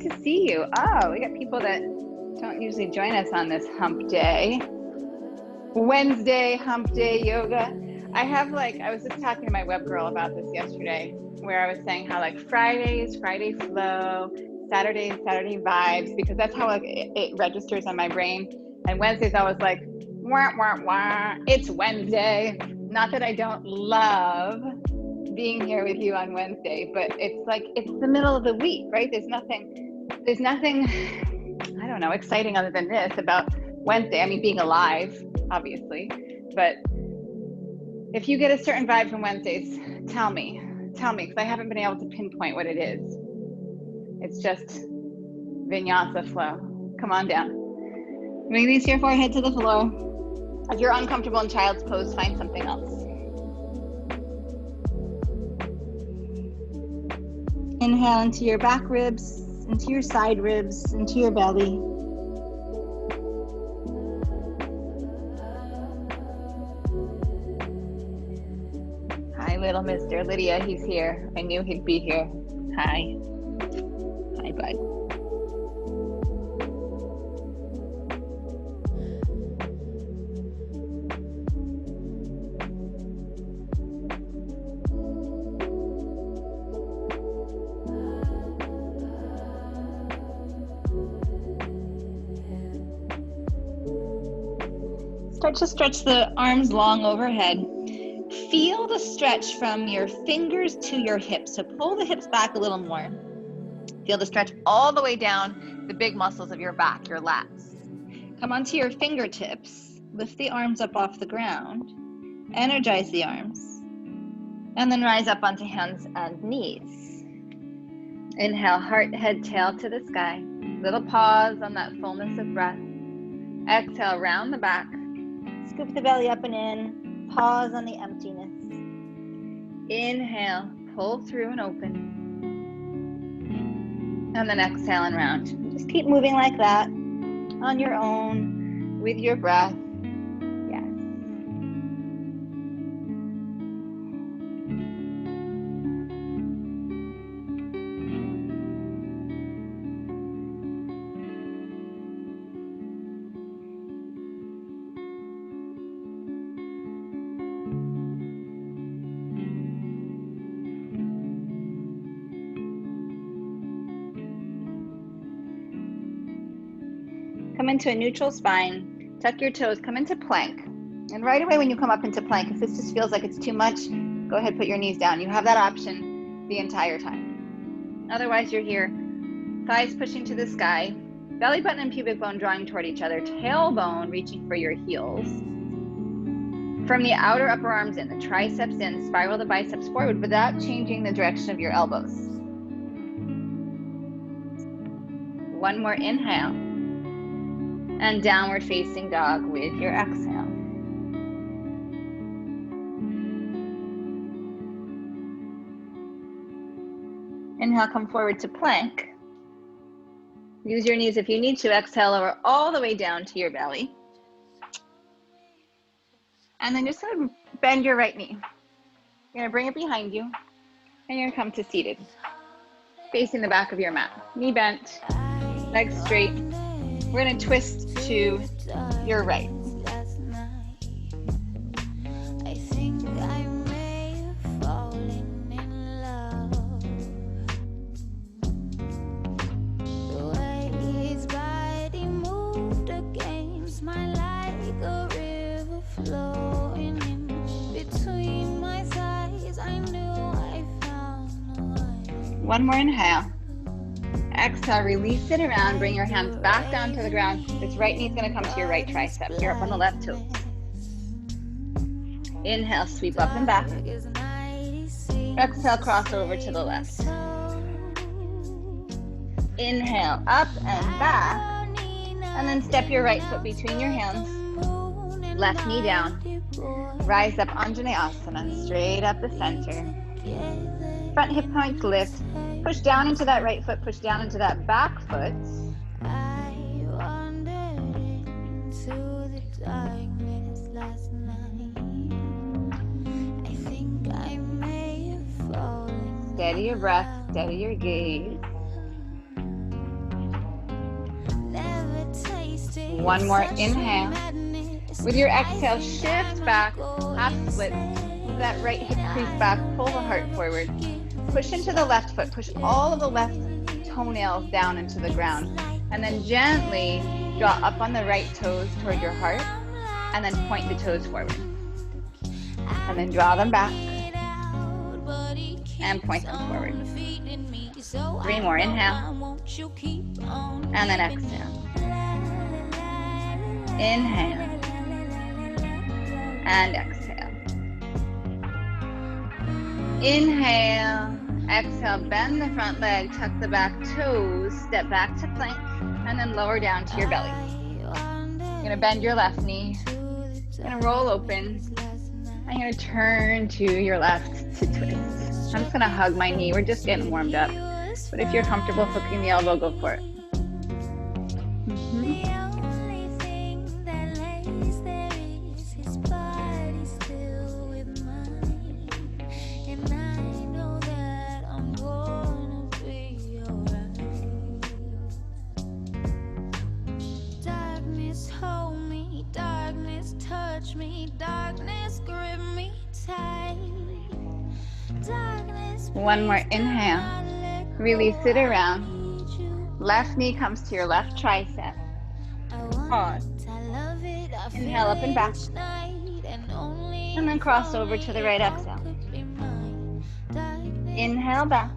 to see you. Oh, we got people that don't usually join us on this hump day. Wednesday, hump day yoga. I was just talking to my web girl about this yesterday, where I was saying how like Friday is Friday flow, Saturday is Saturday vibes, because that's how like it registers on my brain. And Wednesday's always like, wah, wah, wah, it's Wednesday. Not that I don't love being here with you on Wednesday, but it's like, it's the middle of the week, right? There's nothing, I don't know, exciting other than this about Wednesday. I mean, being alive, obviously, but if you get a certain vibe from Wednesdays, tell me, because I haven't been able to pinpoint what it is. It's just vinyasa flow. Come on down. Release your forehead to the floor. If you're uncomfortable in child's pose, find something else. Inhale into your back ribs, into your side ribs, into your belly. Hi, little Mr. Lydia, he's here. I knew he'd be here. Hi. Hi, bud. Start to stretch the arms long overhead. Feel the stretch from your fingers to your hips. So pull the hips back a little more. Feel the stretch all the way down the big muscles of your back, your lats. Come onto your fingertips. Lift the arms up off the ground. Energize the arms. And then rise up onto hands and knees. Inhale, heart, head, tail to the sky. Little pause on that fullness of breath. Exhale, round the back. Scoop the belly up and in. Pause on the emptiness. Inhale, pull through and open. And then exhale and round. Just keep moving like that on your own with your breath. Yes. Come into a neutral spine, tuck your toes, come into plank. And right away when you come up into plank, if this just feels like it's too much, go ahead, put your knees down. You have that option the entire time. Otherwise, you're here, thighs pushing to the sky, belly button and pubic bone drawing toward each other, tailbone reaching for your heels. From the outer upper arms in, the triceps in, spiral the biceps forward without changing the direction of your elbows. One more inhale. And downward facing dog with your exhale. Inhale, come forward to plank. Use your knees if you need to. Exhale, lower all the way down to your belly. And then just sort of bend your right knee. You're gonna bring it behind you, and you're gonna come to seated, facing the back of your mat. Knee bent, legs straight. We're going to twist to your right. One more inhale. Exhale, release it around, bring your hands back down to the ground. This right knee is going to come to your right tricep. You're up on the left toe. Inhale, sweep up and back. Exhale, cross over to the left. Inhale, up and back. And then step your right foot between your hands. Left knee down. Rise up, Anjaneyasana, straight up the center. Front hip points lift. Push down into that right foot, push down into that back foot. Steady your breath, steady your gaze. One more inhale. With your exhale, shift back, half split. That right hip crease back, pull the heart forward. Push into the left foot, push all of the left toenails down into the ground. And then gently draw up on the right toes toward your heart. And then point the toes forward. And then draw them back. And point them forward. 3 more, inhale. And then exhale. Inhale. And exhale. Inhale. Exhale, bend the front leg, tuck the back toes, step back to plank, and then lower down to your belly. You're gonna bend your left knee. You're gonna roll open. I'm gonna turn to your left to twist. I'm just gonna hug my knee. We're just getting warmed up. But if you're comfortable hooking the elbow, go for it. One more inhale. Release it around. Left knee comes to your left tricep. Pause. Inhale up and back. And then cross over to the right exhale. Inhale back.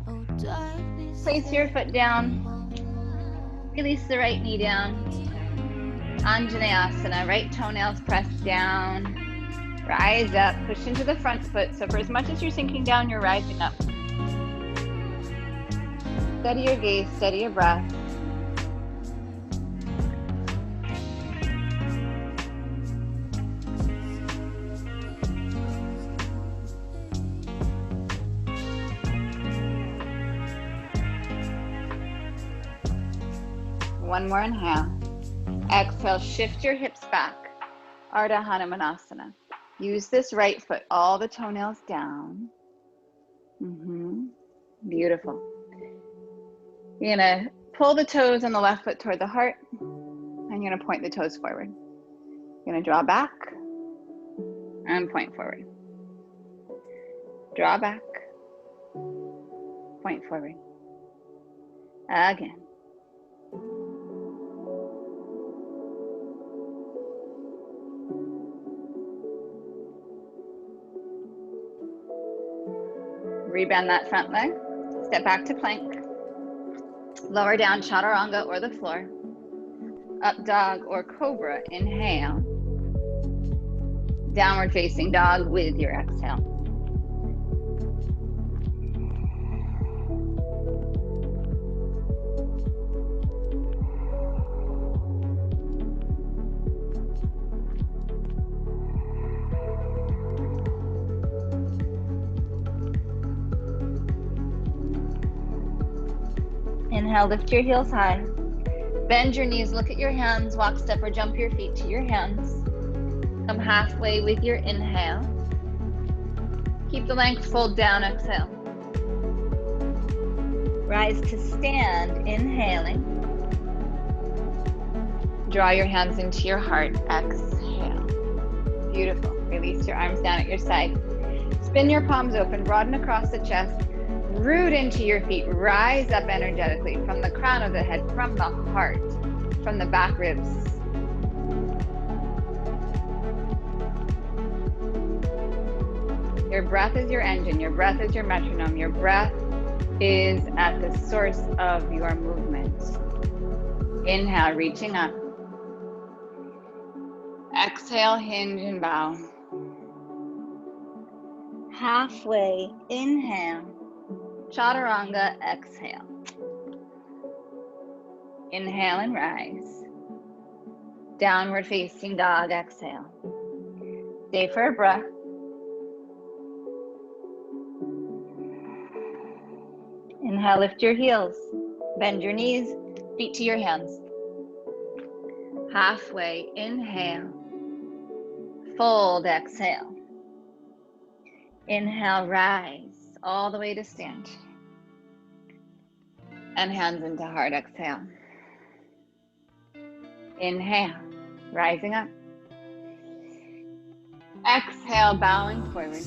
Place your foot down. Release the right knee down. Anjaneyasana. Right toenails pressed down. Rise up. Push into the front foot. So for as much as you're sinking down, you're rising up. Steady your gaze, steady your breath. One more inhale. Exhale, shift your hips back. Ardha Hanumanasana. Use this right foot, all the toenails down. Beautiful. You're gonna pull the toes on the left foot toward the heart, and you're gonna point the toes forward. You're gonna draw back and point forward. Draw back, point forward. Again. Rebend that front leg. Step back to plank. Lower down chaturanga or the floor. Up dog or cobra. Inhale. Downward facing dog with your exhale. Inhale, lift your heels high. Bend your knees, look at your hands, walk, step, or jump your feet to your hands. Come halfway with your inhale. Keep the length, fold down, exhale. Rise to stand, inhaling. Draw your hands into your heart, exhale. Beautiful. Release your arms down at your side. Spin your palms open, broaden across the chest. Root into your feet, rise up energetically from the crown of the head, from the heart, from the back ribs. Your breath is your engine, your breath is your metronome, your breath is at the source of your movement. Inhale, reaching up. Exhale, hinge and bow. Halfway, inhale. Chaturanga, exhale. Inhale and rise. Downward facing dog, exhale. Stay for a breath. Inhale, lift your heels. Bend your knees, feet to your hands. Halfway, inhale. Fold, exhale. Inhale, rise. All the way to stand. And hands into heart, exhale. Inhale, rising up. Exhale, bowing forward.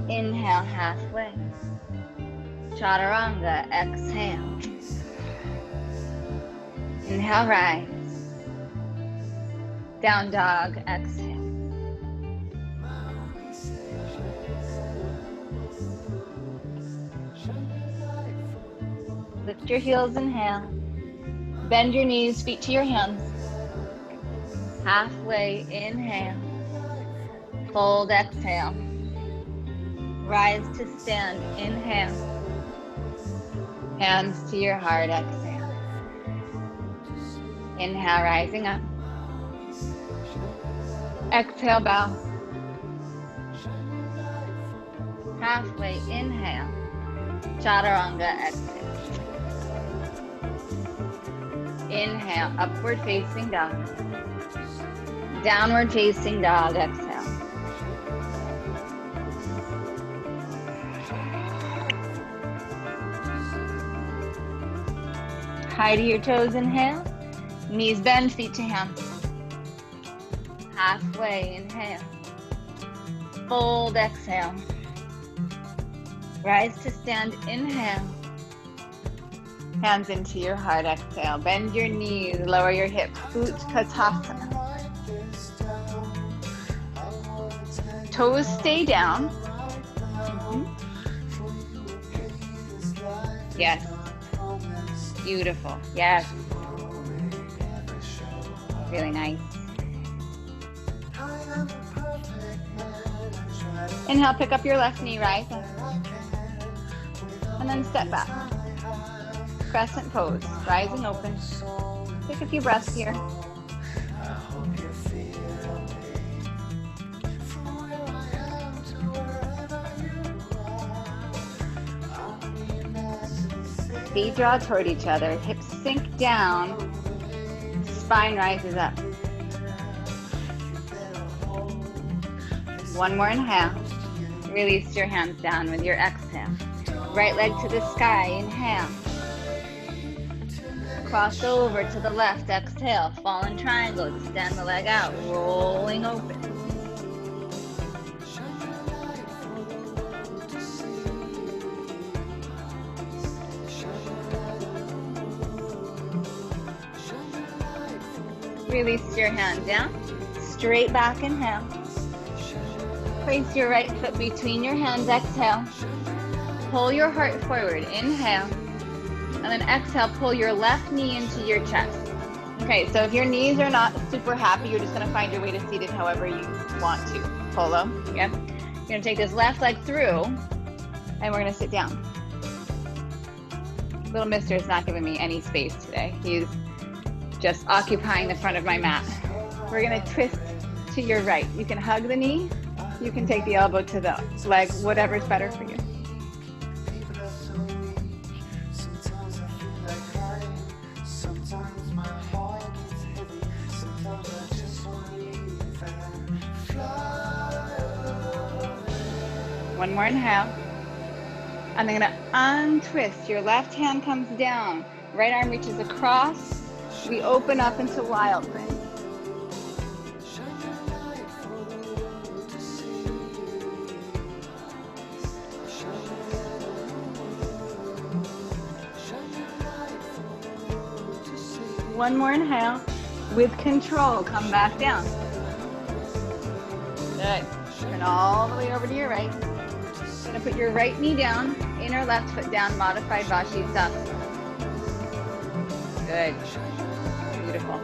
Inhale, halfway. Chaturanga, exhale. Inhale, rise. Down dog, exhale. Lift your heels, inhale. Bend your knees, feet to your hands. Halfway, inhale. Fold, exhale. Rise to stand, inhale. Hands to your heart, exhale. Inhale, rising up. Exhale, bow. Halfway, inhale. Chaturanga, exhale. Inhale, upward facing dog. Downward facing dog, exhale. High to your toes, inhale. Knees bend, feet to hands. Halfway, inhale. Fold, exhale. Rise to stand, inhale. Hands into your heart, exhale. Bend your knees, lower your hips. Utkatasana. Toes stay down. Yes. Beautiful. Yes. Really nice. Inhale, pick up your left knee, rise up. And then step back. Crescent pose, rising open. Take a few breaths here. Feet draw toward each other, hips sink down, spine rises up. One more inhale. Release your hands down with your exhale. Right leg to the sky, inhale. Cross over to the left, exhale. Fallen triangle, extend the leg out, rolling open. Release your hand down, straight back, inhale. Place your right foot between your hands, exhale. Pull your heart forward, inhale. And then exhale, pull your left knee into your chest. Okay, so if your knees are not super happy, you're just gonna find your way to seated however you want to. Polo, yep. You're gonna take this left leg through, and we're gonna sit down. Little mister is not giving me any space today. He's just occupying the front of my mat. We're gonna twist to your right. You can hug the knee, you can take the elbow to the leg, whatever's better for you. One more inhale. And then gonna untwist. Your left hand comes down. Right arm reaches across. We open up into wild thing. One more inhale. With control, come back down. Good. Turn all the way over to your right. Gonna put your right knee down, inner left foot down, modified Vashisthasana. Good. Beautiful.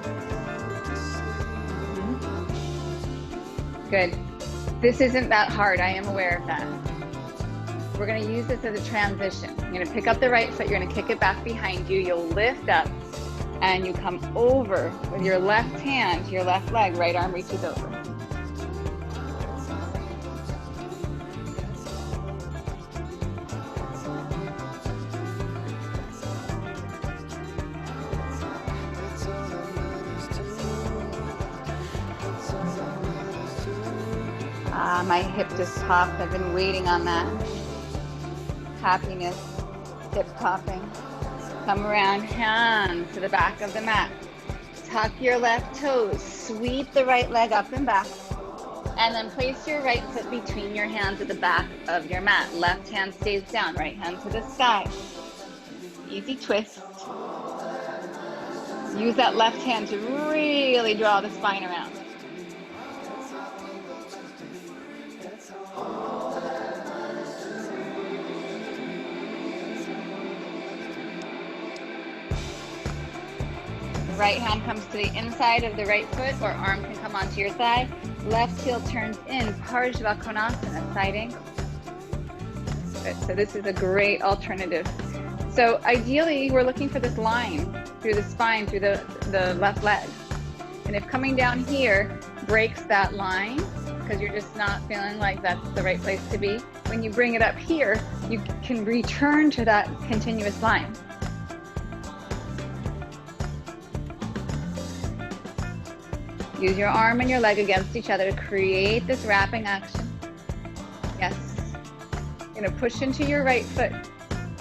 Good. This isn't that hard, I am aware of that. We're gonna use this as a transition. You're gonna pick up the right foot, you're gonna kick it back behind you, you'll lift up, and you come over with your left hand, your left leg, right arm reaches over. My hip just popped. I've been waiting on that. Happiness, hip popping. Come around, hands to the back of the mat. Tuck your left toes, sweep the right leg up and back, and then place your right foot between your hands at the back of your mat. Left hand stays down, right hand to the sky. Easy twist. Use that left hand to really draw the spine around. Right hand comes to the inside of the right foot, or arm can come onto your thigh. Left heel turns in, Parsva Konasana, side angle. Good. So this is a great alternative. So ideally, we're looking for this line through the spine, through the left leg. And if coming down here breaks that line, because you're just not feeling like that's the right place to be, when you bring it up here, you can return to that continuous line. Use your arm and your leg against each other to create this wrapping action. Yes. You're gonna push into your right foot.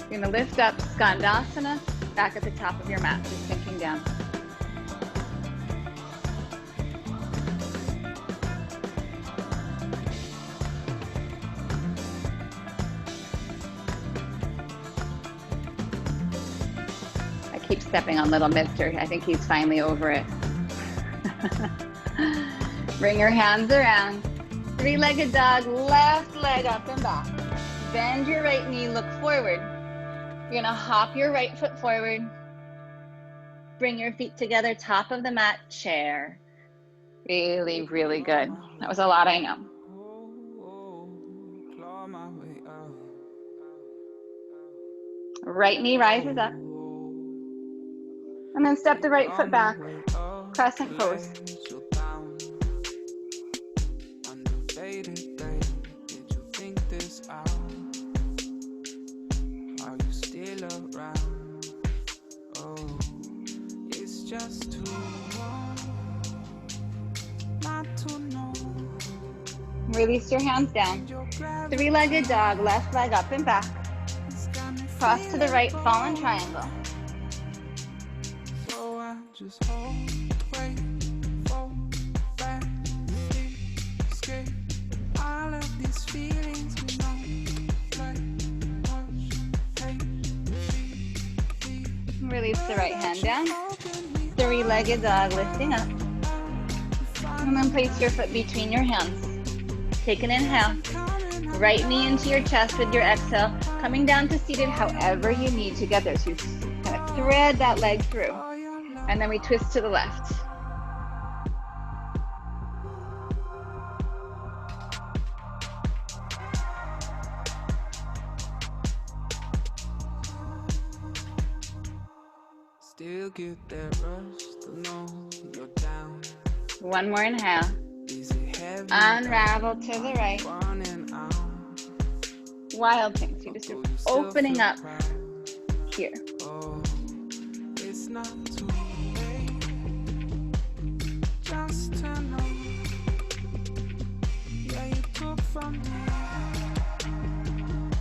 You're gonna lift up, Skandasana, back at the top of your mat, just sinking down. I keep stepping on little mister. I think he's finally over it. Bring your hands around. Three-legged dog, left leg up and back. Bend your right knee, look forward. You're gonna hop your right foot forward. Bring your feet together, top of the mat, chair. Really, really good. That was a lot, I know. Right knee rises up. And then step the right foot back. Crescent pose. Release your hands down. Three-legged dog, left leg up and back. Cross to the right, fallen triangle. So I just hold, wait, fall back, escape all of these feelings we know. Release the right hand down. Three-legged dog, lifting up. And then place your foot between your hands. Take an inhale. Right knee into your chest with your exhale. Coming down to seated however you need to get there. So you kind of thread that leg through. And then we twist to the left. Still get that rush to know you're down. One more inhale. Unravel to the right. Wild things. You're just opening up here. It's not too late. Just to know. Yeah, you took from me.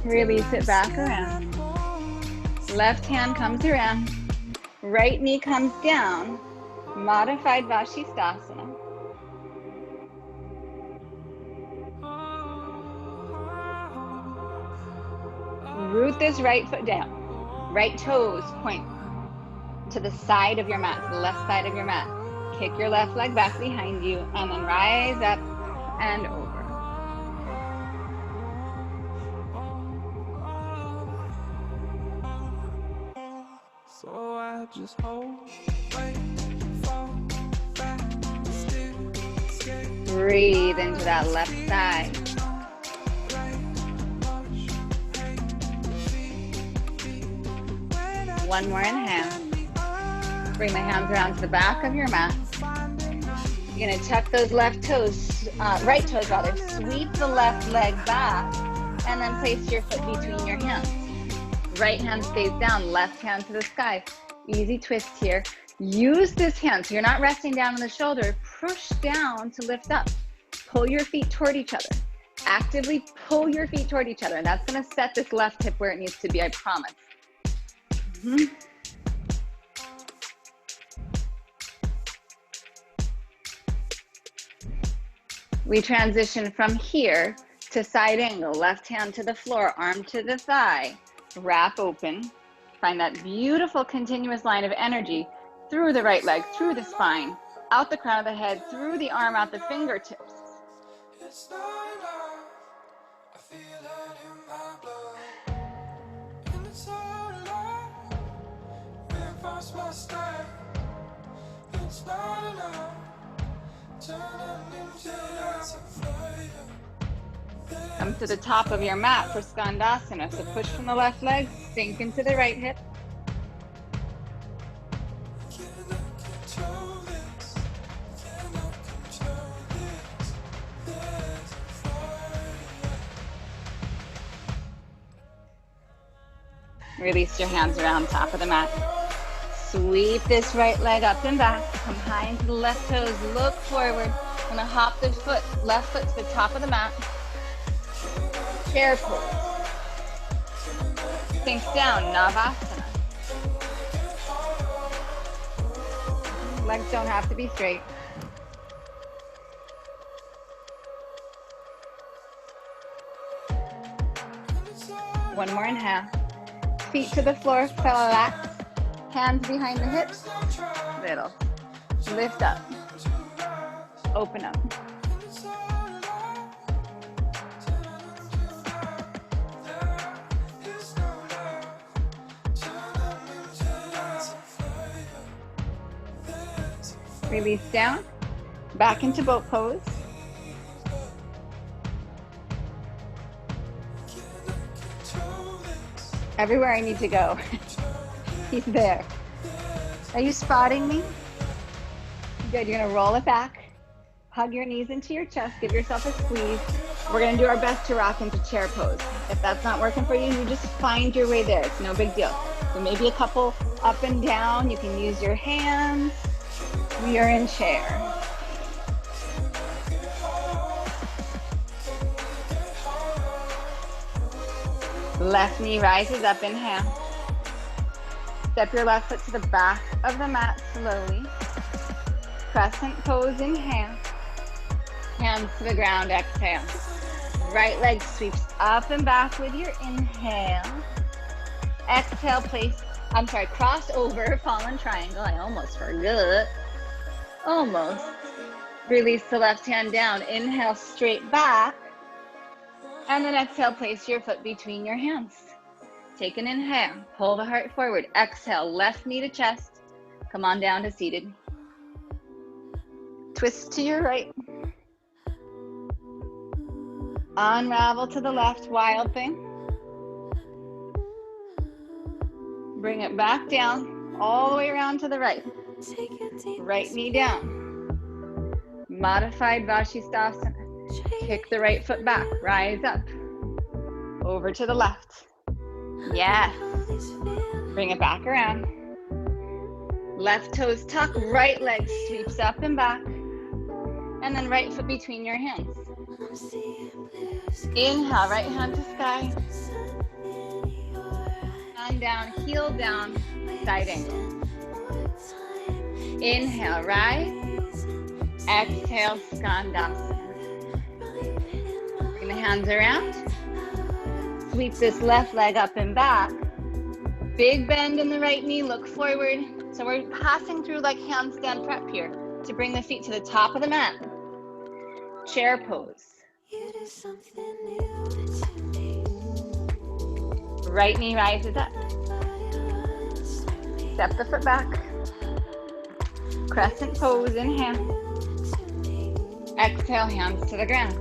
Release it back around. Left hand comes around. Right knee comes down. Modified Vashisthasana. Root this right foot down. Right toes point to the side of your mat, to the left side of your mat. Kick your left leg back behind you and then rise up and over. So I just hold, wait, fall back, still, escape. Breathe into that left side. One more inhale. Bring the hands around to the back of your mat. You're gonna tuck those left toes, right toes rather. Sweep the left leg back and then place your foot between your hands. Right hand stays down, left hand to the sky. Easy twist here. Use this hand, so you're not resting down on the shoulder. Push down to lift up. Pull your feet toward each other. Actively pull your feet toward each other. And that's gonna set this left hip where it needs to be, I promise. We transition from here to side angle, left hand to the floor, arm to the thigh, wrap open. Find that beautiful continuous line of energy through the right leg, through the spine, out the crown of the head, through the arm, out the fingertips. It's not enough. I feel it in my blood. And it's all alive. If I my style, it's not enough. Turning into a fire. Come to the top of your mat for Skandasana. So push from the left leg, sink into the right hip. Release your hands around top of the mat. Sweep this right leg up and back. Come high into the left toes. Look forward. Gonna hop the foot, left foot to the top of the mat. Chair pose. Sink down, Navasana. Legs don't have to be straight. One more inhale. Feet to the floor, relax. Hands behind the hips. Little. Lift up. Open up. Release down. Back into boat pose. Everywhere I need to go. He's there. Are you spotting me? Good, you're gonna roll it back. Hug your knees into your chest, give yourself a squeeze. We're gonna do our best to rock into chair pose. If that's not working for you, you just find your way there. It's no big deal. So maybe a couple up and down. You can use your hands. We are in chair. Left knee rises up, inhale. Step your left foot to the back of the mat slowly. Crescent pose, inhale. Hands to the ground, exhale. Right leg sweeps up and back with your inhale. Exhale, cross over, fallen triangle. I almost forgot. Almost. Release the left hand down. Inhale, straight back. And then exhale, place your foot between your hands. Take an inhale, pull the heart forward. Exhale, left knee to chest. Come on down to seated. Twist to your right. Unravel to the left, wild thing. Bring it back down, all the way around to the right. Right knee down. Modified Vashisthasana. Kick the right foot back, rise up. Over to the left. Yes. Bring it back around. Left toes tuck, right leg sweeps up and back. And then right foot between your hands. Inhale, right hand to sky. Hand down, heel down, side angle. Inhale, rise. Exhale, Skandasana. Bring the hands around. Sweep this left leg up and back. Big bend in the right knee, look forward. So we're passing through like handstand prep here to bring the feet to the top of the mat. Chair pose. Right knee rises up. Step the foot back. Crescent pose, inhale. Exhale, hands to the ground.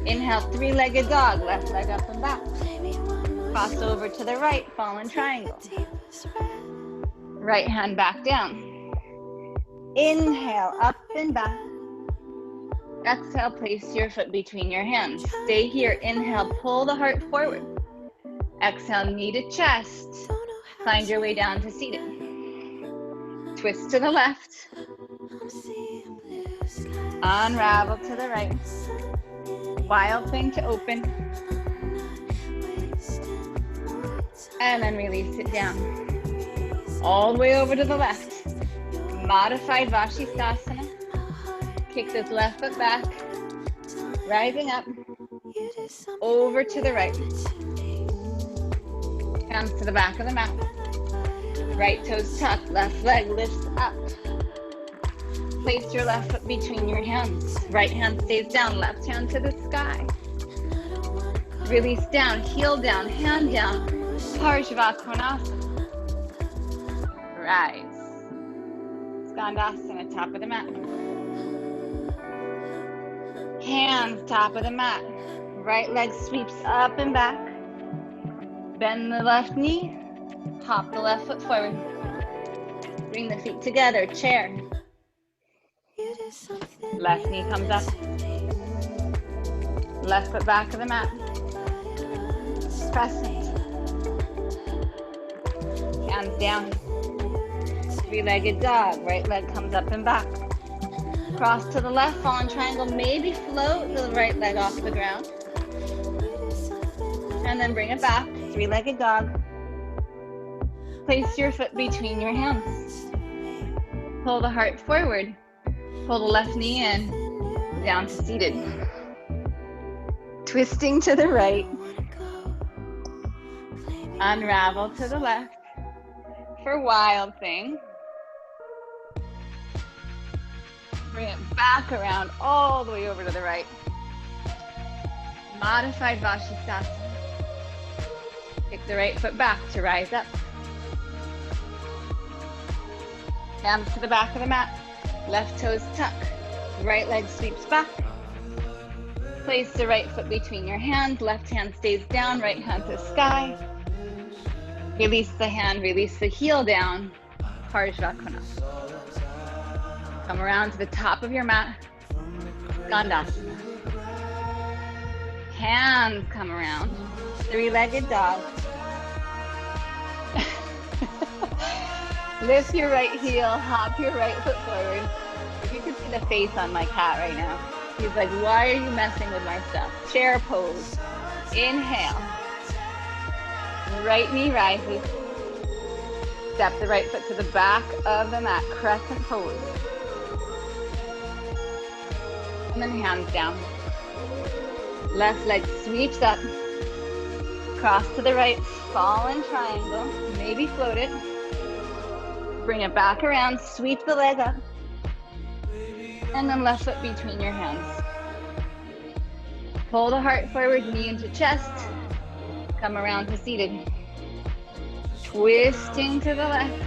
Inhale, three-legged dog, left leg up and back. Cross over to the right, fallen triangle. Right hand back down. Inhale, up and back. Exhale, place your foot between your hands. Stay here. Inhale, pull the heart forward. Exhale, knee to chest. Find your way down to seated. Twist to the left. Unravel to the right. Wild thing to open. And then release it down. All the way over to the left. Modified Vashisthasana. Kick this left foot back. Rising up, over to the right. Hands to the back of the mat. Right toes tucked, left leg lifts up. Place your left foot between your hands. Right hand stays down, left hand to the sky. Release down, heel down, hand down. Parshavasana. Rise. Skandasana, top of the mat. Hands, top of the mat. Right leg sweeps up and back. Bend the left knee. Hop the left foot forward. Bring the feet together, chair. Left knee comes up. Left foot back of the mat. Crescent. Hands down. Three-legged dog. Right leg comes up and back. Cross to the left, fallen triangle. Maybe float the right leg off the ground. And then bring it back. Three-legged dog. Place your foot between your hands. Pull the heart forward. Pull the left knee in. Down to seated. Twisting to the right. Unravel to the left. For wild thing. Bring it back around all the way over to the right. Modified Vashisthasana. Kick the right foot back to rise up. Hands to the back of the mat. Left toes tuck. Right leg sweeps back. Place the right foot between your hands. Left hand stays down. Right hand to sky. Release the hand. Release the heel down. Parshavasana. Come around to the top of your mat. Skandasana. Hands come around. Three-legged dog. Lift your right heel, hop your right foot forward. If you could see the face on my cat right now. He's like, why are you messing with my stuff? Chair pose. Inhale. Right knee rises. Step the right foot to the back of the mat. Crescent pose. And then hands down. Left leg sweeps up. Cross to the right. Fallen triangle. Maybe float it. Bring it back around, sweep the leg up, and then left foot between your hands. Pull the heart forward, knee into chest, come around to seated. Twisting to the left,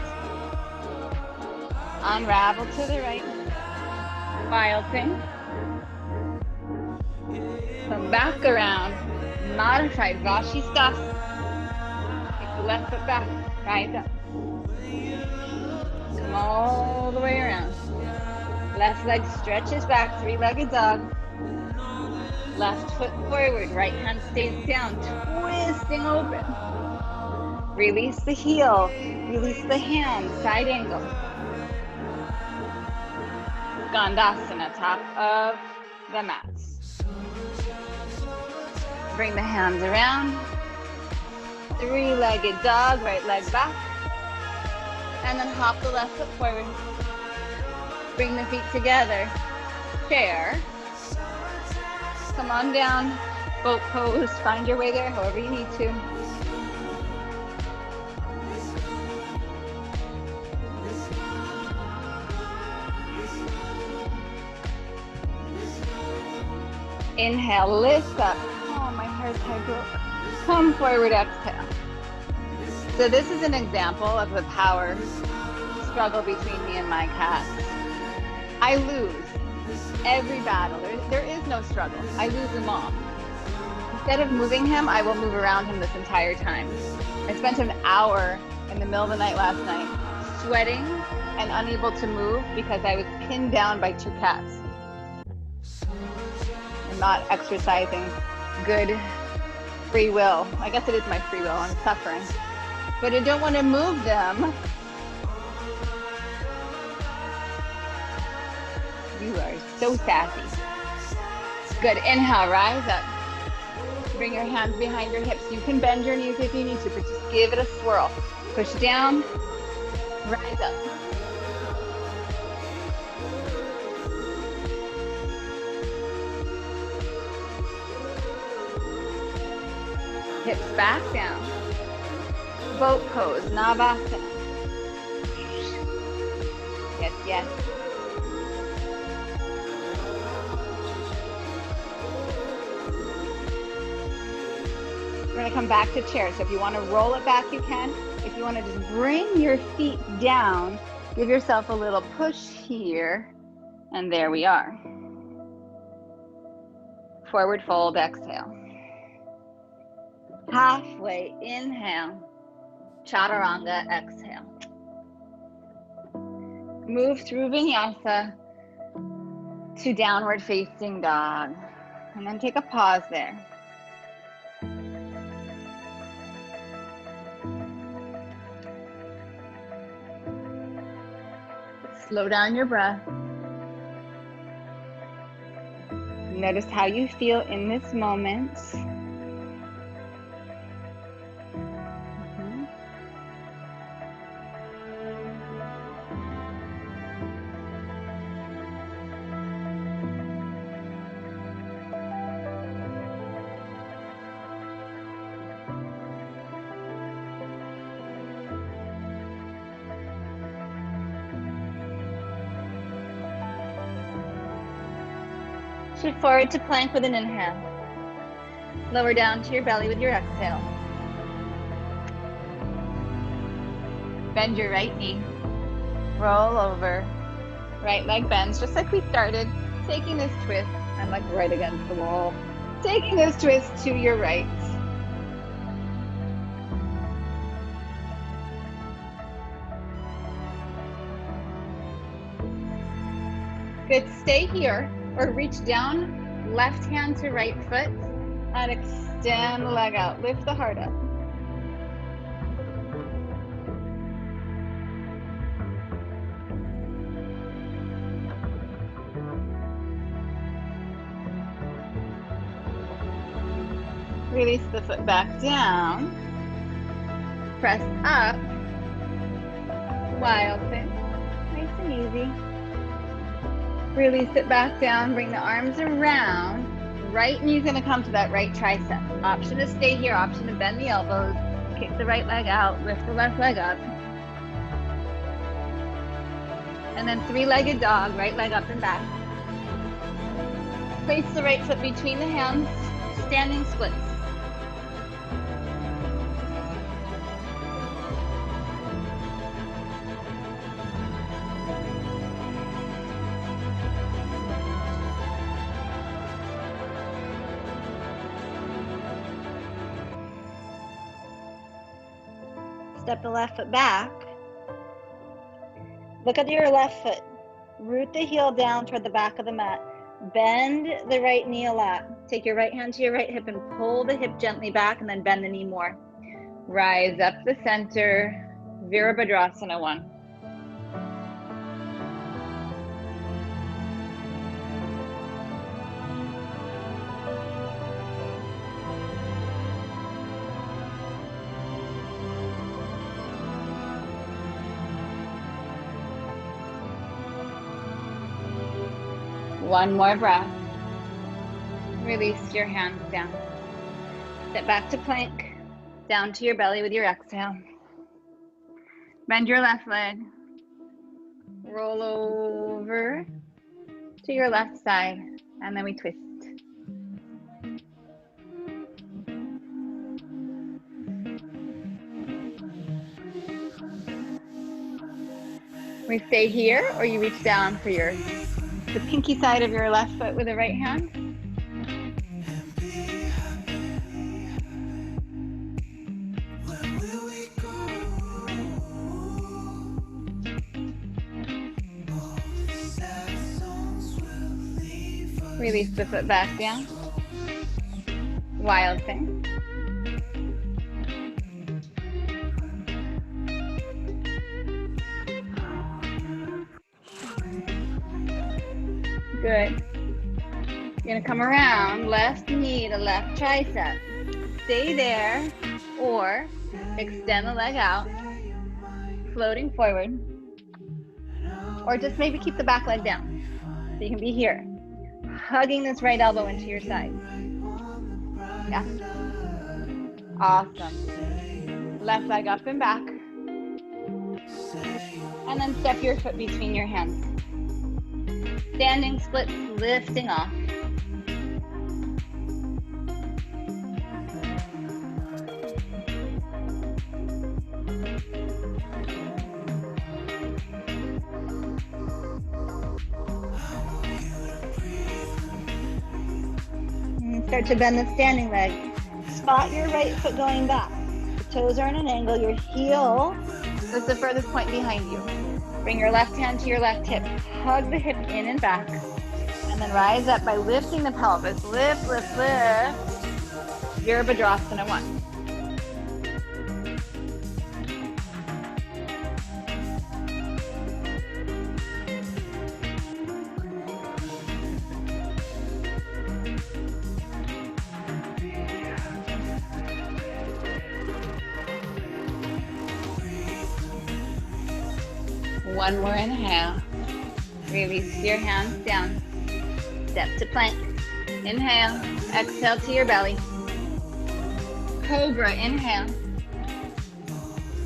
unravel to the right, wild thing. Come back around, modified Vashisthasana. Take the left foot back, rise up. All the way around. Left leg stretches back, three-legged dog. Left foot forward, right hand stays down, twisting open. Release the heel, release the hand, side angle. Skandasana, top of the mat. Bring the hands around. Three-legged dog, right leg back. And then hop the left foot forward. Bring the feet together. Chair. Come on down. Boat pose. Find your way there however you need to. Inhale, lift up. Oh, my hair's tied broke. Come forward, exhale. So this is an example of the power struggle between me and my cat. I lose every battle. There is no struggle. I lose them all. Instead of moving him, I will move around him this entire time. I spent an hour in the middle of the night last night, sweating and unable to move because I was pinned down by two cats. I'm not exercising good free will. I guess it is my free will. I'm suffering. But I don't want to move them. You are so sassy. Good. Inhale, rise up. Bring your hands behind your hips. You can bend your knees if you need to, but just give it a swirl. Push down, rise up. Hips back down. Boat pose, Navasana. Yes, yes. We're gonna come back to chair. So if you wanna roll it back, you can. If you wanna just bring your feet down, give yourself a little push here, and there we are. Forward fold, exhale. Halfway, inhale. Chaturanga, exhale. Move through vinyasa to downward facing dog. And then take a pause there. Slow down your breath. Notice how you feel in this moment. Shift forward to plank with an inhale. Lower down to your belly with your exhale. Bend your right knee. Roll over. Right leg bends, just like we started. Taking this twist, I'm like right against the wall. Taking this twist to your right. Good, stay here. Or reach down, left hand to right foot, and extend the leg out. Lift the heart up. Release the foot back down. Press up. Wild thing. Nice and easy. Release it back down, bring the arms around. Right knee's gonna come to that right tricep. Option to stay here, option to bend the elbows, kick the right leg out, lift the left leg up. And then three-legged dog, right leg up and back. Place the right foot between the hands, standing splits. Step the left foot back. Look at your left foot. Root the heel down toward the back of the mat. Bend the right knee a lot. Take your right hand to your right hip and pull the hip gently back and then bend the knee more. Rise up the center, Virabhadrasana 1. One more breath. Release your hands down. Step back to plank, down to your belly with your exhale. Bend your left leg. Roll over to your left side, and then we twist. We stay here, or you reach down for the pinky side of your left foot with the right hand. Release the foot back down. Wild thing. Good. You're gonna come around, left knee to left tricep. Stay there, or extend the leg out, floating forward. Or just maybe keep the back leg down. So you can be here, hugging this right elbow into your side. Yeah. Awesome. Left leg up and back. And then step your foot between your hands. Standing splits, lifting off. And start to bend the standing leg. Spot your right foot going back. The toes are in an angle. Your heel is the furthest point behind you. Bring your left hand to your left hip. Hug the hip in and back. And then rise up by lifting the pelvis. Lift, lift, lift. Virabhadrasana 1. One more inhale. Release your hands down. Step to plank. Inhale. Exhale to your belly. Cobra. Inhale.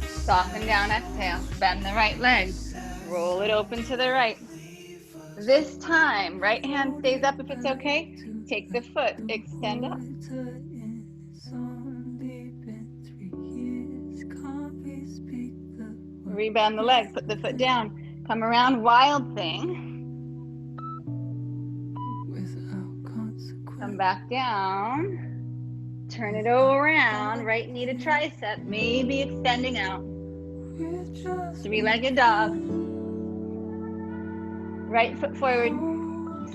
Soften down. Exhale. Bend the right leg. Roll it open to the right. This time, right hand stays up if it's okay. Take the foot. Extend up. Rebend the leg, put the foot down. Come around, wild thing. Come back down. Turn it around, right knee to tricep, maybe extending out. Three-legged dog. Right foot forward,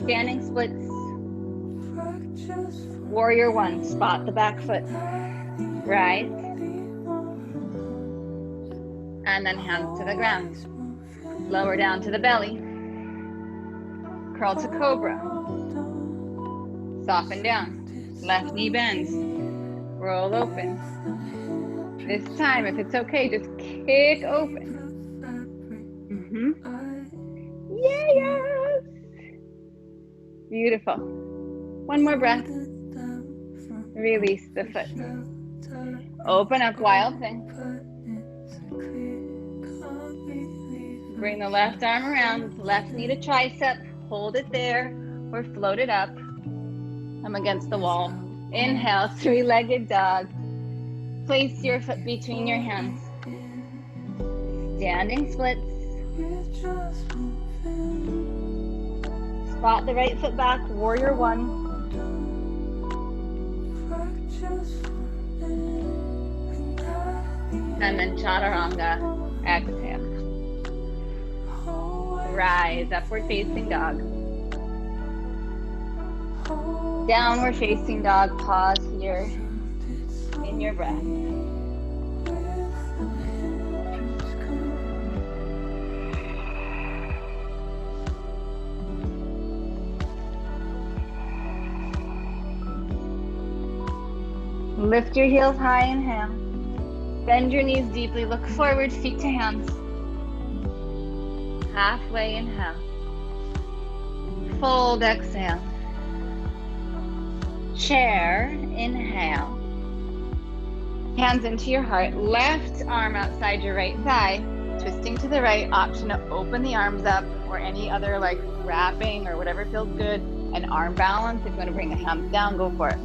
standing splits. Warrior 1, spot the back foot. Rise. And then hands to the ground. Lower down to the belly. Curl to cobra. Soften down. Left knee bends. Roll open. This time, if it's okay, just kick open. Yes! Beautiful. One more breath. Release the foot. Open up, wild thing. Bring the left arm around, left knee to tricep, hold it there, or float it up. I'm against the wall. Inhale, three-legged dog. Place your foot between your hands. Standing splits. Spot the right foot back, warrior 1. And then chaturanga, exhale. Rise, upward facing dog. Downward facing dog, pause here in your breath. Lift your heels high, inhale. Bend your knees deeply, look forward, feet to hands. Halfway, inhale. Fold, exhale. Chair, inhale. Hands into your heart, left arm outside your right thigh, twisting to the right, option to open the arms up or any other like wrapping or whatever feels good. And arm balance, if you want to bring the hands down, go for it.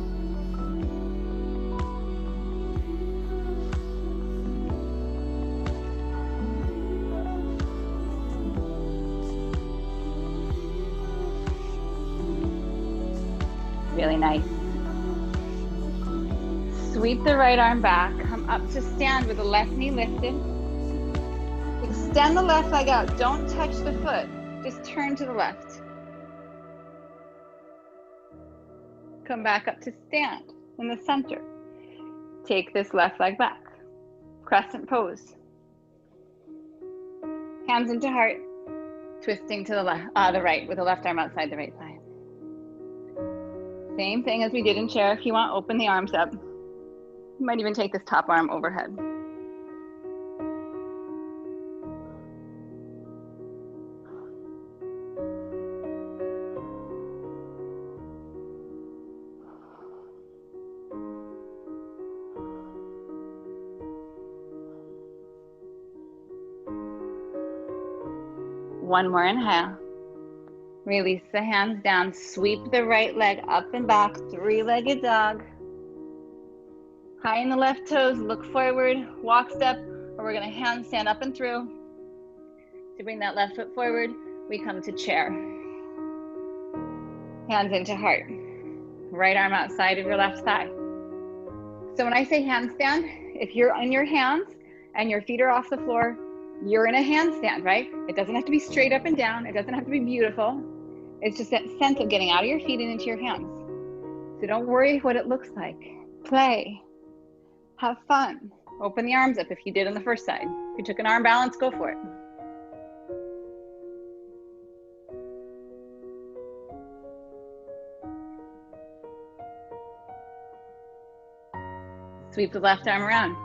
Really nice. Sweep the right arm back. Come up to stand with the left knee lifted. Extend the left leg out. Don't touch the foot. Just turn to the left. Come back up to stand in the center. Take this left leg back. Crescent pose. Hands into heart. Twisting to the left, the right with the left arm outside the right thigh. Same thing as we did in chair. If you want, open the arms up. You might even take this top arm overhead. One more inhale. Release the hands down. Sweep the right leg up and back. Three-legged dog. High in the left toes. Look forward. Walk step. Or we're going to handstand up and through. To bring that left foot forward, we come to chair. Hands into heart. Right arm outside of your left thigh. So when I say handstand, if you're on your hands and your feet are off the floor, you're in a handstand, right? It doesn't have to be straight up and down. It doesn't have to be beautiful. It's just that sense of getting out of your feet and into your hands. So don't worry what it looks like. Play. Have fun. Open the arms up if you did on the first side. If you took an arm balance, go for it. Sweep the left arm around.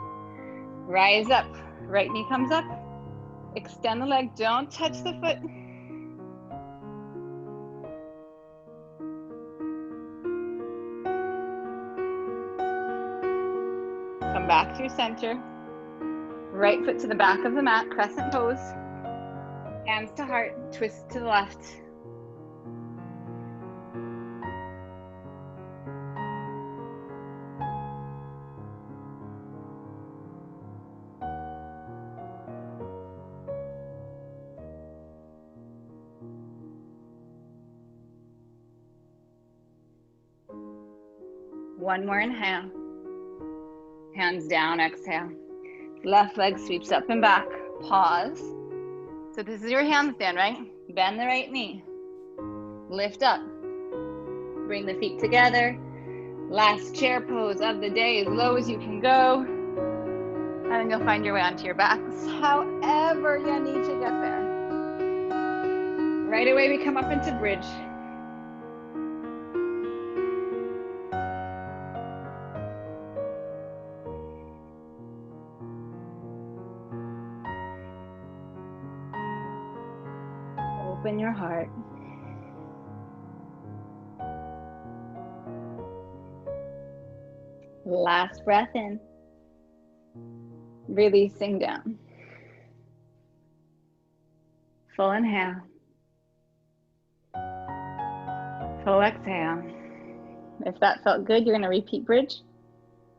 Rise up. Right knee comes up. Extend the leg. Don't touch the foot. Come back through center. Right foot to the back of the mat. Crescent pose. Hands to heart. Twist to the left. One more inhale. Hands down, exhale. Left leg sweeps up and back. Pause. So this is your handstand, right? Bend the right knee. Lift up. Bring the feet together. Last chair pose of the day, as low as you can go. And then you'll find your way onto your backs, however you need to get there. Right away, we come up into bridge. Open your heart. Last breath in. Releasing down. Full inhale. Full exhale. If that felt good, you're going to repeat bridge.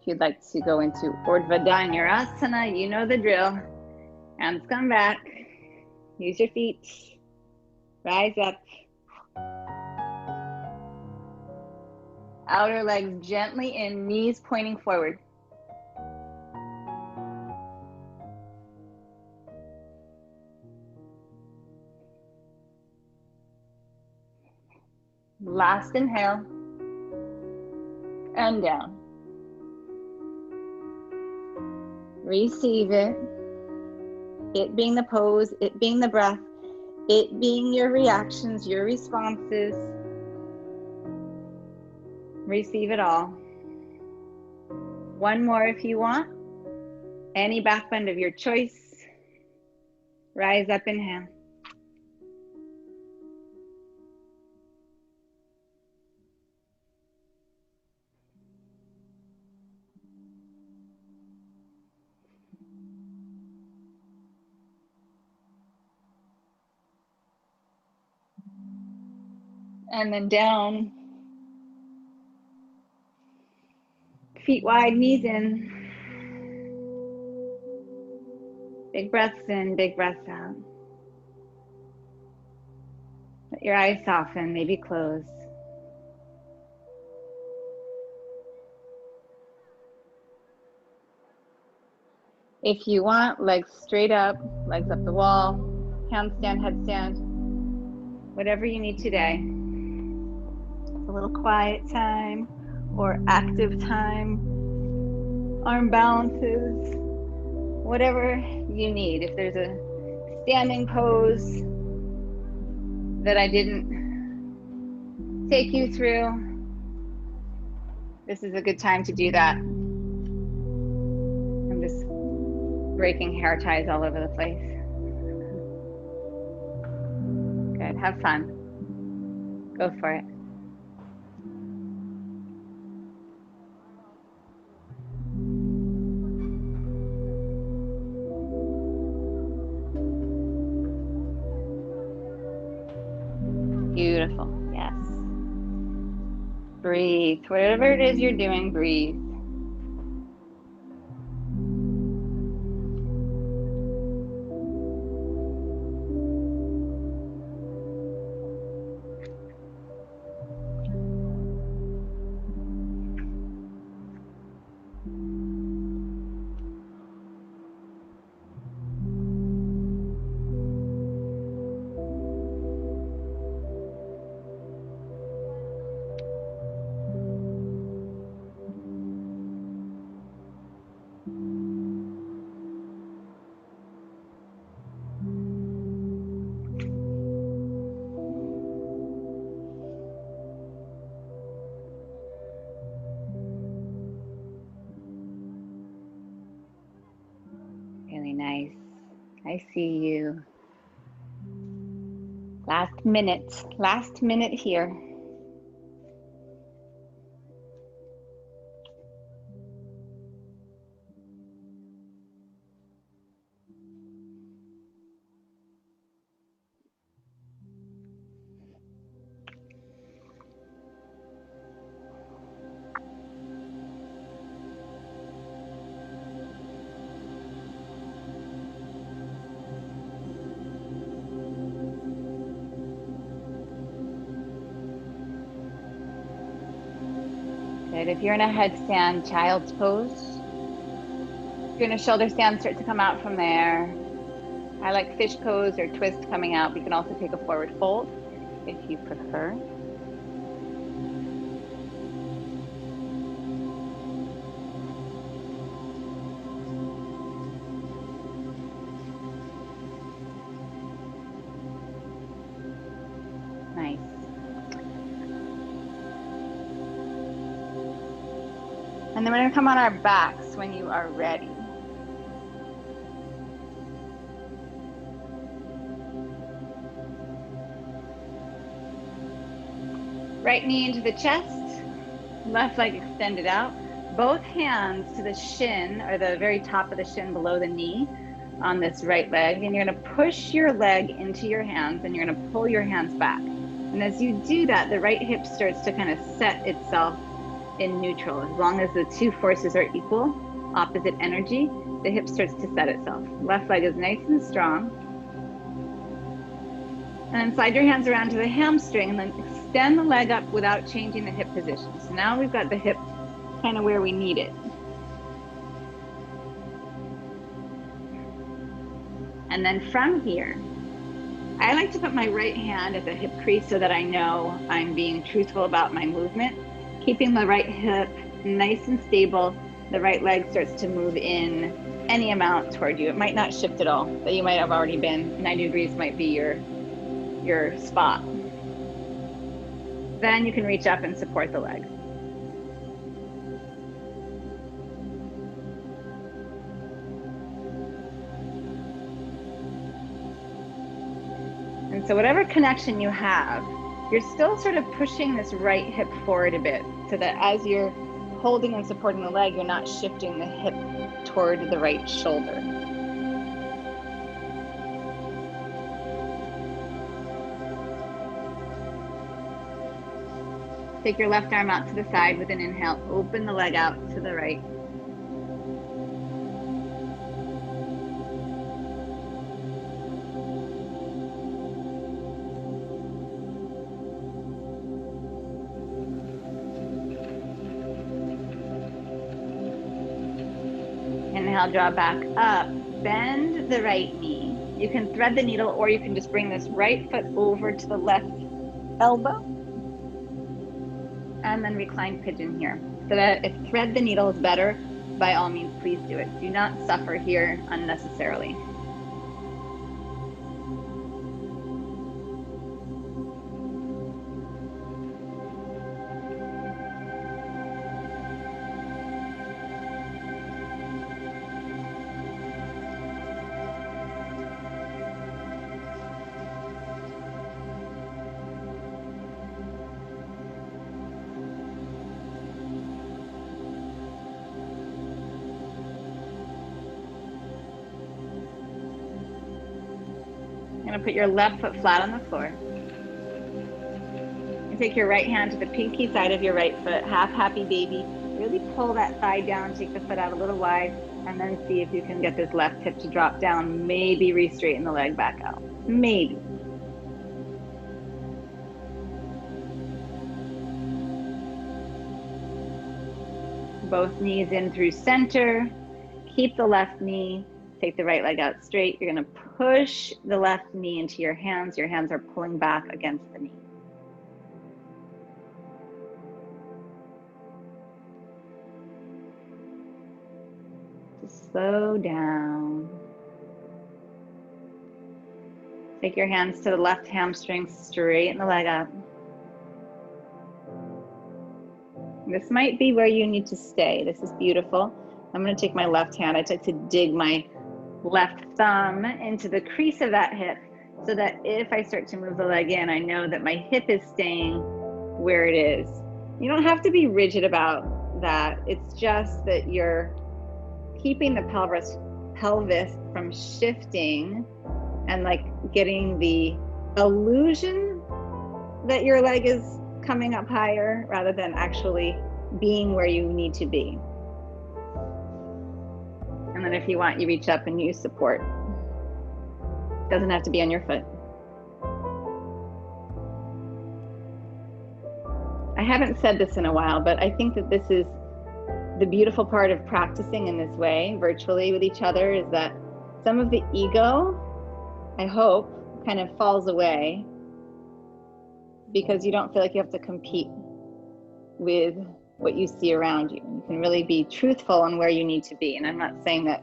If you'd like to go into Urdhva Dhanurasana, you know the drill. Hands come back. Use your feet. Rise up. Outer legs gently in, knees pointing forward. Last inhale. And down. Receive it. It being the pose, it being the breath, it being your reactions, your responses. Receive it all. One more if you want. Any back bend of your choice. Rise up, inhale. And then down. Feet wide, knees in. Big breaths in, big breaths out. Let your eyes soften, maybe close. If you want, legs straight up, legs up the wall, handstand, headstand, whatever you need today. A little quiet time or active time, arm balances, whatever you need. If there's a standing pose that I didn't take you through, this is a good time to do that. I'm just breaking hair ties all over the place. Good, have fun. Go for it. Beautiful. Yes. Breathe. Whatever it is you're doing, breathe. Really nice. I see you. Last minute here. Good. If you're in a headstand, child's pose. If you're in a shoulder stand, start to come out from there. I like fish pose or twist coming out. You can also take a forward fold if you prefer. Nice. And then we're going to come on our backs when you are ready. Right knee into the chest, left leg extended out. Both hands to the shin, or the very top of the shin below the knee on this right leg. And you're going to push your leg into your hands and you're going to pull your hands back. And as you do that, the right hip starts to kind of set itself in neutral. As long as the two forces are equal, opposite energy, the hip starts to set itself. Left leg is nice and strong. And then slide your hands around to the hamstring and then extend the leg up without changing the hip position. So now we've got the hip kind of where we need it. And then from here, I like to put my right hand at the hip crease so that I know I'm being truthful about my movement. Keeping the right hip nice and stable, the right leg starts to move in any amount toward you. It might not shift at all, but you might have already been 90 degrees might be your spot. Then you can reach up and support the leg. And so whatever connection you have, you're still sort of pushing this right hip forward a bit so that as you're holding and supporting the leg, you're not shifting the hip toward the right shoulder. Take your left arm out to the side with an inhale. Open the leg out to the right. Inhale, draw back up. Bend the right knee. You can thread the needle or you can just bring this right foot over to the left elbow. And then recline pigeon here. So that if thread the needle is better, by all means, please do it. Do not suffer here unnecessarily. You're going to put your left foot flat on the floor. take your right hand to the pinky side of your right foot, half happy baby. Really pull that thigh down, take the foot out a little wide, and then see if you can get this left hip to drop down. Maybe re-straighten the leg back out. Maybe. Both knees in through center. Keep the left knee. Take the right leg out straight. You're going to push the left knee into your hands. Your hands are pulling back against the knee. Just slow down. Take your hands to the left hamstring, straighten the leg up. This might be where you need to stay. This is beautiful. I'm going to take my left hand. I like to dig my left thumb into the crease of that hip so that if I start to move the leg in, I know that my hip is staying where it is. You don't have to be rigid about that. It's just that you're keeping the pelvis from shifting and like getting the illusion that your leg is coming up higher rather than actually being where you need to be. And then if you want, you reach up and use support. Doesn't have to be on your foot. I haven't said this in a while, but I think that this is the beautiful part of practicing in this way, virtually with each other, is that some of the ego, I hope, kind of falls away because you don't feel like you have to compete with what you see around you. You can really be truthful on where you need to be. And I'm not saying that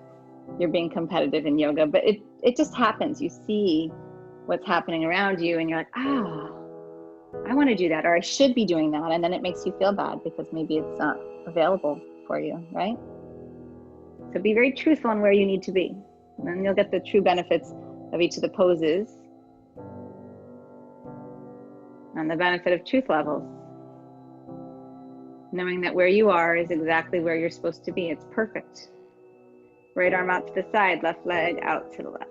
you're being competitive in yoga, but it just happens. You see what's happening around you and you're like, I want to do that, or I should be doing that. And then it makes you feel bad because maybe it's not available for you, right? So be very truthful on where you need to be. And then you'll get the true benefits of each of the poses and the benefit of truth levels. Knowing that where you are is exactly where you're supposed to be. It's perfect. Right arm out to the side, left leg out to the left.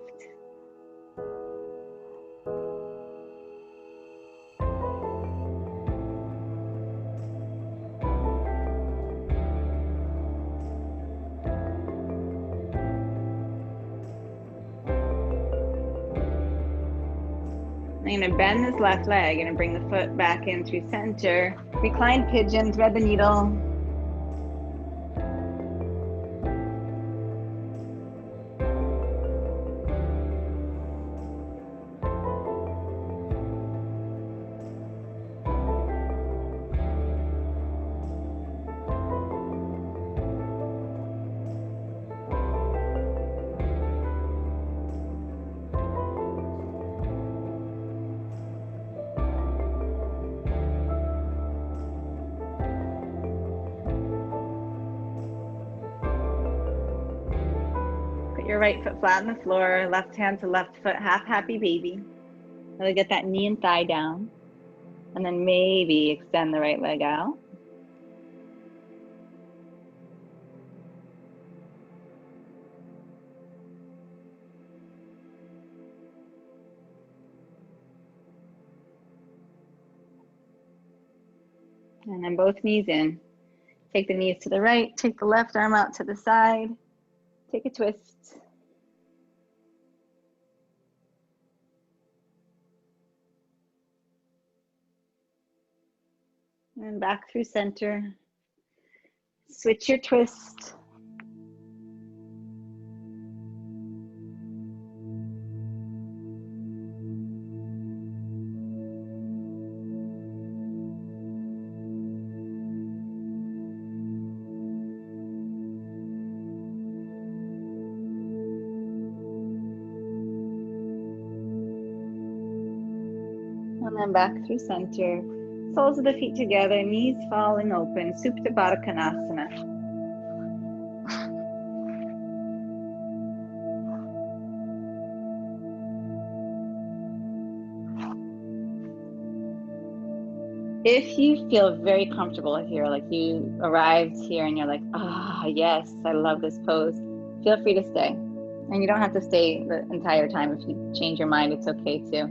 I'm going to bend this left leg and bring the foot back in through center. Reclined pigeon, thread the needle. Your right foot flat on the floor, left hand to left foot, half happy baby. Really get that knee and thigh down. And then maybe extend the right leg out. And then both knees in. Take the knees to the right, take the left arm out to the side. Take a twist. And back through center. Switch your twist. And then back through center. Soles of the feet together, knees falling open, Supta Baddha Konasana. If you feel very comfortable here, like you arrived here and you're like, yes, I love this pose, feel free to stay. And you don't have to stay the entire time. If you change your mind, it's okay too.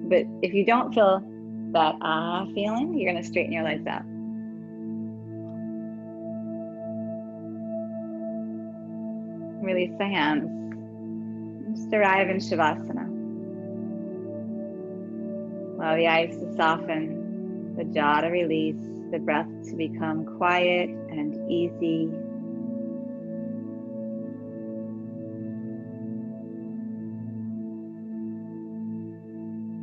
But if you don't feel that ah feeling, you're going to straighten your legs out. Release the hands. Just arrive in Shavasana. Allow the eyes to soften, the jaw to release, the breath to become quiet and easy.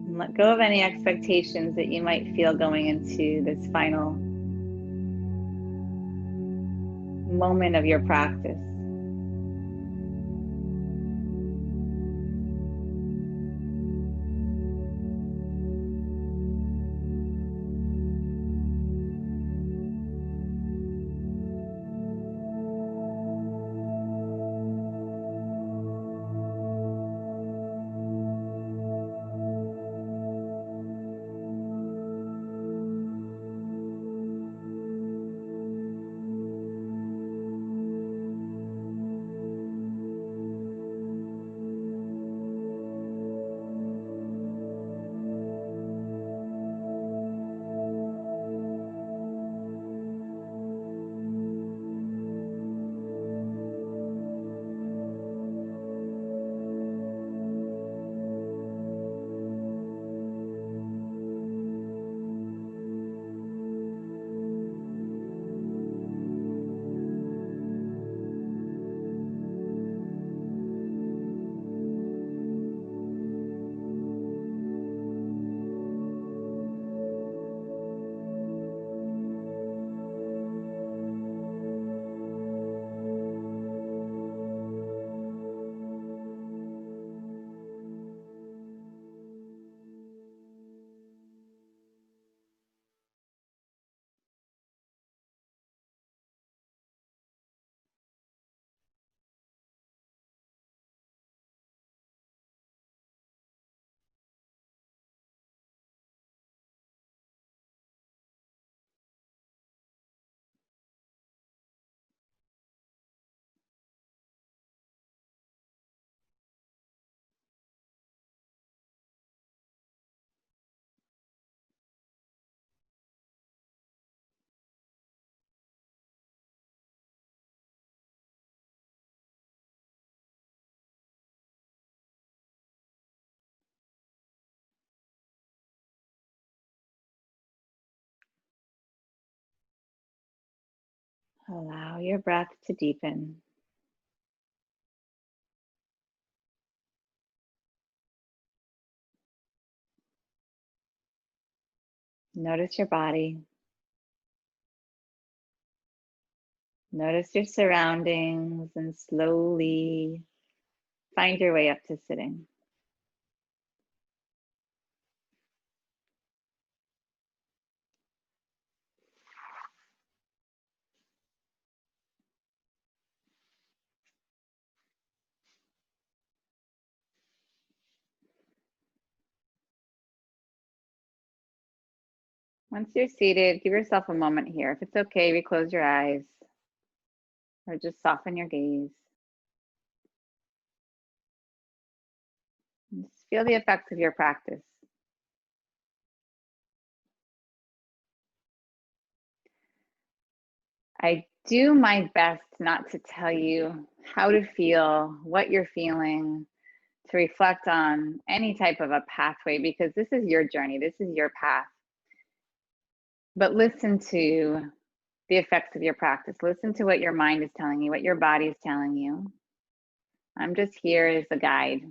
And let go of any expectations that you might feel going into this final moment of your practice. Allow your breath to deepen. Notice your body. Notice your surroundings and slowly find your way up to sitting. Once you're seated, give yourself a moment here. If it's okay, reclose your eyes or just soften your gaze. Just feel the effects of your practice. I do my best not to tell you how to feel, what you're feeling, to reflect on any type of a pathway, because this is your journey, this is your path. But listen to the effects of your practice. Listen to what your mind is telling you, what your body is telling you. I'm just here as a guide.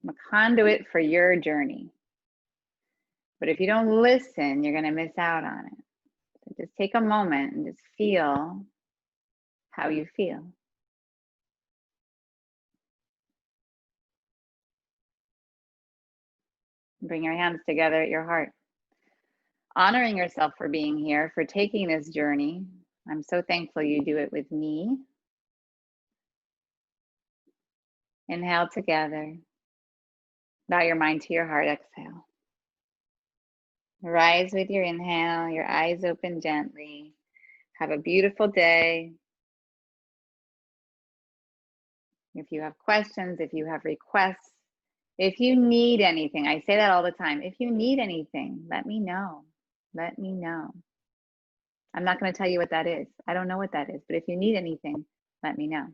I'm a conduit for your journey. But if you don't listen, you're going to miss out on it. So just take a moment and just feel how you feel. Bring your hands together at your heart. Honoring yourself for being here, for taking this journey. I'm so thankful you do it with me. Inhale together. Bow your mind to your heart. Exhale. Rise with your inhale, your eyes open gently. Have a beautiful day. If you have questions, if you have requests, If you need anything, I say that all the time. If you need anything, let me know. Let me know. I'm not going to tell you what that is. I don't know what that is, but if you need anything, let me know.